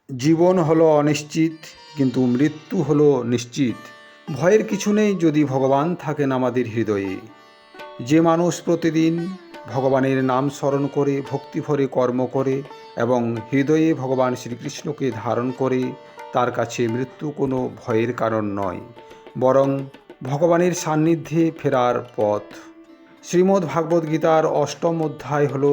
জীবন হলো অনিশ্চিত, কিন্তু মৃত্যু হলো নিশ্চিত। ভয়ের কিছু নেই যদি ভগবান থাকেন আমাদের হৃদয়ে। যে মানুষ প্রতিদিন ভগবানের নাম স্মরণ করে, ভক্তিভরে কর্ম করে এবং হৃদয়ে ভগবান শ্রীকৃষ্ণকে ধারণ করে, তার কাছে মৃত্যু কোনো ভয়ের কারণ নয়, বরং ভগবানের সান্নিধ্যে ফেরার পথ। শ্রীমদ্ ভাগবত গীতার অষ্টম অধ্যায় হল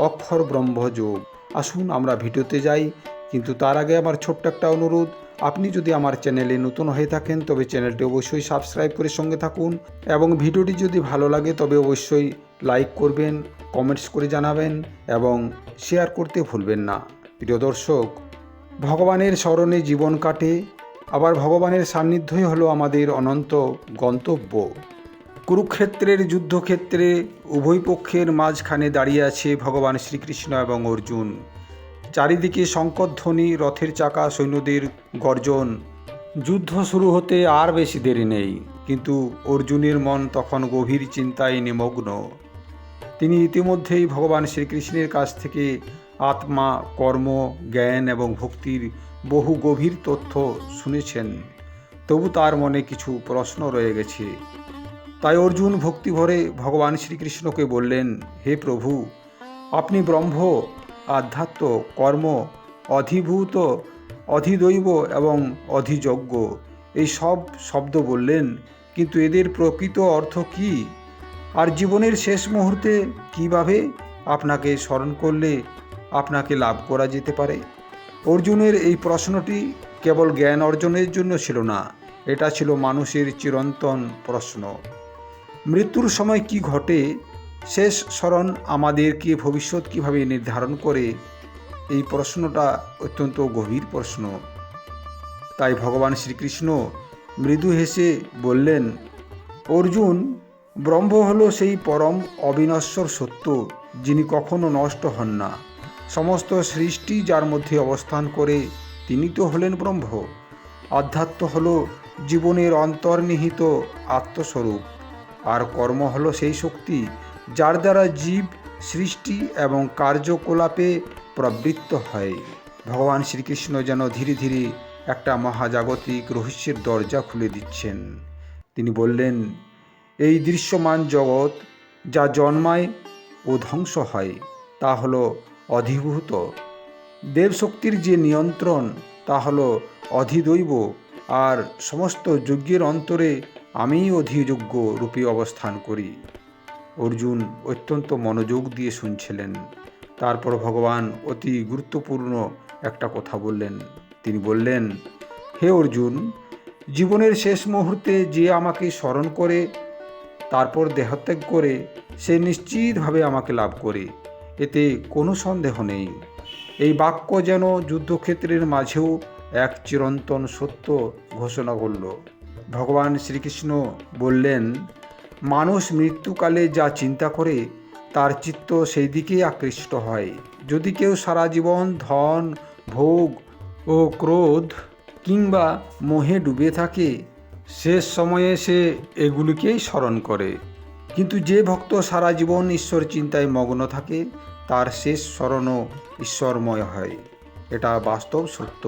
অক্ষর ব্রহ্মযোগ। আসুন আমরা ভিডিওতে যাই, কিন্তু তার আগে আমার ছোট্ট একটা অনুরোধ, আপনি যদি আমার চ্যানেলে নতুন হয়ে থাকেন তবে চ্যানেলটি অবশ্যই সাবস্ক্রাইব করে সঙ্গে থাকুন, এবং ভিডিওটি যদি ভালো লাগে তবে অবশ্যই লাইক করবেন, কমেন্টস করে জানাবেন এবং শেয়ার করতে ভুলবেন না। প্রিয় দর্শক, ভগবানের স্মরণে জীবন কাটে, আবার ভগবানের সান্নিধ্যই হলো আমাদের অনন্ত গন্তব্য। কুরুক্ষেত্রের যুদ্ধক্ষেত্রে উভয় পক্ষের মাঝখানে দাঁড়িয়ে আছে ভগবান শ্রীকৃষ্ণ এবং অর্জুন। চারিদিকে শঙ্খধ্বনি, রথের চাকা, সৈন্যদের গর্জন। যুদ্ধ শুরু হতে আর বেশি দেরি নেই, কিন্তু অর্জুনের মন তখন গভীর চিন্তায় নিমগ্ন। তিনি ইতিমধ্যেই ভগবান শ্রীকৃষ্ণের কাছ থেকে আত্মা, কর্ম, জ্ঞান এবং ভক্তির বহু গভীর তথ্য শুনেছেন। তবু তার মনে কিছু প্রশ্ন রয়ে গেছে। তাই অর্জুন ভক্তিভরে ভগবান শ্রীকৃষ্ণকে বললেন, হে প্রভু, আপনি ব্রহ্ম, আধ্যাত্ম, কর্ম, অধিভূত, অধিদৈব এবং অধিযজ্ঞ, এই সব শব্দ বললেন, কিন্তু এদের প্রকৃত অর্থ কী? আর জীবনের শেষ মুহূর্তে কিভাবে আপনাকে স্মরণ করলে আপনাকে লাভ করা যেতে পারে? অর্জুনের এই প্রশ্নটি কেবল জ্ঞান অর্জনের জন্য ছিল না, এটা ছিল মানুষের চিরন্তন প্রশ্ন। মৃত্যুর সময় কি ঘটে, শেষ স্মরণ আমাদেরকে ভবিষ্যৎ কিভাবে নির্ধারণ করে, এই প্রশ্নটা অত্যন্ত গভীর প্রশ্ন। তাই ভগবান শ্রীকৃষ্ণ মৃদু হেসে বললেন, অর্জুন, ব্রহ্ম হলো সেই পরম অবিনশ্বর সত্য, যিনি কখনো নষ্ট হন না। সমস্ত সৃষ্টি যার মধ্যে অবস্থান করে, তিনি তো হলেন ব্রহ্ম। আধ্যাত্ম হলো জীবনের অন্তর্নিহিত আত্মস্বরূপ, আর কর্ম হলো সেই শক্তি যার দ্বারা জীব সৃষ্টি এবং কার্যকলাপে প্রবৃত্ত হয়। ভগবান শ্রীকৃষ্ণ যেন ধীরে ধীরে একটা মহাজাগতিক রহস্যের দরজা খুলে দিচ্ছেন। তিনি বললেন, এই দৃশ্যমান জগৎ যা জন্মায় ও ধ্বংস হয়, তা হলো অধিভূত। দেবশক্তির যে নিয়ন্ত্রণ, তা হলো অধিদৈব। আর সমস্ত যজ্ঞের অন্তরে আমিই অধিযোগ্য রূপে অবস্থান করি। অর্জুন অত্যন্ত মনোযোগ দিয়ে শুনছিলেন। তারপর ভগবান অতি গুরুত্বপূর্ণ একটা কথা বললেন। তিনি বললেন, হে অর্জুন, জীবনের শেষ মুহূর্তে যে আমাকে স্মরণ করে তারপর দেহত্যাগ করে, সে নিশ্চিতভাবে আমাকে লাভ করে, এতে কোনো সন্দেহ নেই। এই বাক্য যেন যুদ্ধক্ষেত্রের মাঝেও এক চিরন্তন সত্য ঘোষণা করল। ভগবান শ্রীকৃষ্ণ বললেন, মানুষ মৃত্যুকালে যা চিন্তা করে তার চিত্ত সেই দিকেই আকৃষ্ট হয়। যদি কেউ সারা জীবন ধন, ভোগ ও ক্রোধ কিংবা মোহে ডুবে থাকে, শেষ সময়ে সে এগুলিকেই স্মরণ করে। কিন্তু যে ভক্ত সারা জীবন ঈশ্বর চিন্তায় মগ্ন থাকে, তার শেষ স্মরণও ঈশ্বরময় হয়। এটা বাস্তব সত্য।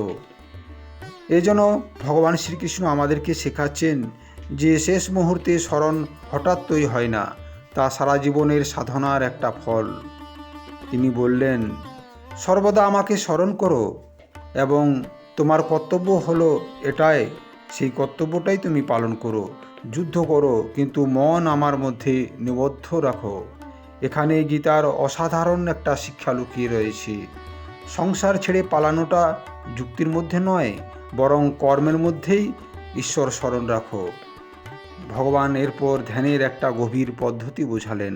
এজন্য ভগবান শ্রীকৃষ্ণ আমাদেরকে শেখাচ্ছেন যে শেষ মুহূর্তে স্মরণ হঠাৎ তৈরি হয় না, তা সারা জীবনের সাধনার একটা ফল। তিনি বললেন, সর্বদা আমাকে স্মরণ করো, এবং তোমার কর্তব্য হলো এটাই, সেই কর্তব্যটাই তুমি পালন করো। যুদ্ধ করো, কিন্তু মন আমার মধ্যে নিবদ্ধ রাখো। এখানে গীতার অসাধারণ একটা শিক্ষা লুকিয়ে রয়েছে। সংসার ছেড়ে পালানোটা যুক্তির মধ্যে নয়, বরং কর্মের মধ্যেই ঈশ্বর স্মরণ রাখো। ভগবান এরপর ধ্যানের একটা গভীর পদ্ধতি বোঝালেন।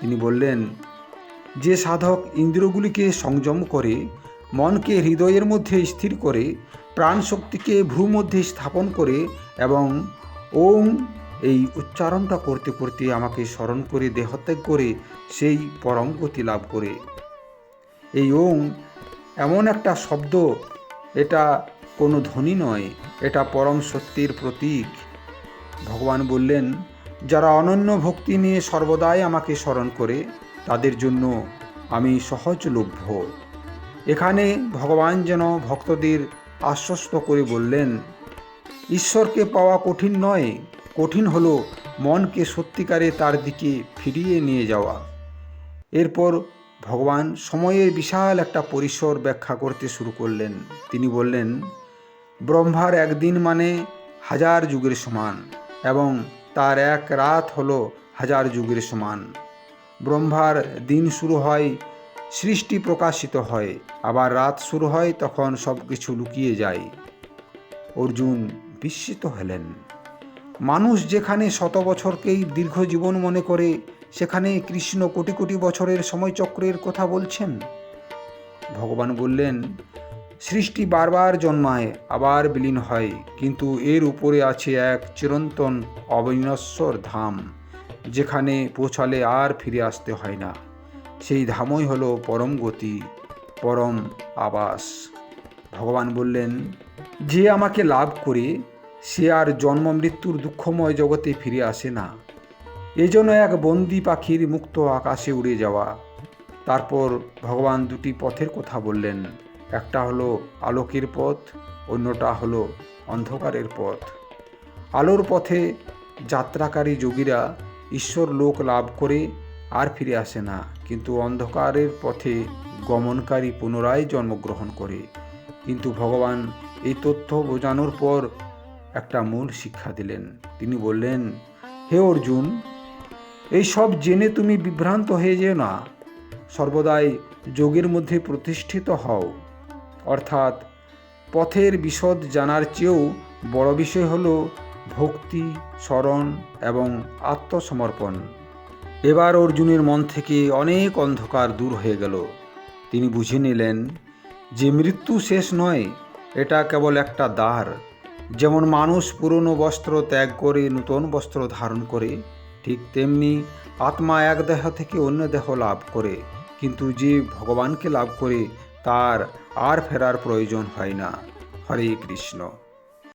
তিনি বললেন, যে সাধক ইন্দ্রিয়গুলিকে সংযম করে, মনকে হৃদয়ের মধ্যে স্থির করে, প্রাণশক্তিকে ভ্রু মধ্যে স্থাপন করে এবং ওম এই উচ্চারণটা করতে করতে আমাকে স্মরণ করে দেহত্যাগ করে, সেই পরম গতি লাভ করে। এই ওম এমন একটা শব্দ, এটা কোনো ধ্বনি নয়, এটা পরম সত্যের প্রতীক। ভগবান বললেন, যারা অনন্য ভক্তি নিয়ে সর্বদাই আমাকে স্মরণ করে, তাদের জন্য আমি সহজলভ্য। এখানে ভগবান যেন ভক্তদের আশ্বস্ত করে বললেন, ঈশ্বরকে পাওয়া কঠিন নয়, কঠিন হলো মনকে সত্যিকারে তার দিকে ফিরিয়ে নিয়ে যাওয়া। এরপর ভগবান সময়ের বিশাল একটা পরিসর ব্যাখ্যা করতে শুরু করলেন। তিনি বললেন, ব্রহ্মার একদিন মানে 1000 যুগের সমান, এবং তার এক রাত হলো 1000 যুগের সমান। ব্রহ্মার দিন শুরু হয়, সৃষ্টি প্রকাশিত হয়, আবার রাত শুরু হয়, তখন সব কিছু লুকিয়ে যায়। অর্জুন বিস্মিত হলেন। মানুষ যেখানে 100 বছরকেই দীর্ঘ জীবন মনে করে, সেখানে কৃষ্ণ কোটি কোটি বছরের সময়চক্রের কথা বলছেন। ভগবান বললেন, সৃষ্টি বারবার জন্মায়, আবার বিলীন হয়, কিন্তু এর উপরে আছে এক চিরন্তন অবিনশ্বর ধাম, যেখানে পৌঁছালে আর ফিরে আসতে হয় না। সেই ধামই হলো পরম গতি, পরম আবাস। ভগবান বললেন, যে আমাকে লাভ করে সে আর জন্ম মৃত্যুর দুঃখময় জগতে ফিরে আসে না। এজন্য এক বন্দি পাখির মুক্ত আকাশে উড়ে যাওয়া। তারপর ভগবান দুটি পথের কথা বললেন, একটা হলো আলোকের পথ, অন্যটা হলো অন্ধকারের পথ। আলোর পথে যাত্রাকারী যোগীরা ঈশ্বর লোক লাভ করে আর ফিরে আসে না, কিন্তু অন্ধকারের পথে গমনকারী পুনরায় জন্মগ্রহণ করে। কিন্তু ভগবান এই তথ্য বোঝানোর পর একটা মূল শিক্ষা দিলেন। তিনি বললেন, হে অর্জুন, এই সব জেনে তুমি বিভ্রান্ত হয়ে যেও না। সর্বদাই যোগের মধ্যে প্রতিষ্ঠিত হও। অর্থাৎ পথের বিশদ জানার চেয়েও বড় বিষয় হলো ভক্তি, শরণ এবং আত্মসমর্পণ। এবার অর্জুনের মন থেকে অনেক অন্ধকার দূর হয়ে গেল। তিনি বুঝে নিলেন যে মৃত্যু শেষ নয়, এটা কেবল একটা দ্বার। যেমন মানুষ পুরনো বস্ত্র ত্যাগ করে নতুন বস্ত্র ধারণ করে, ঠিক তেমনি আত্মা এক দেহ থেকে অন্য দেহ লাভ করে, কিন্তু যে ভগবানকে লাভ করে তার আর ফেরার প্রয়োজন হয় না। হরে কৃষ্ণ।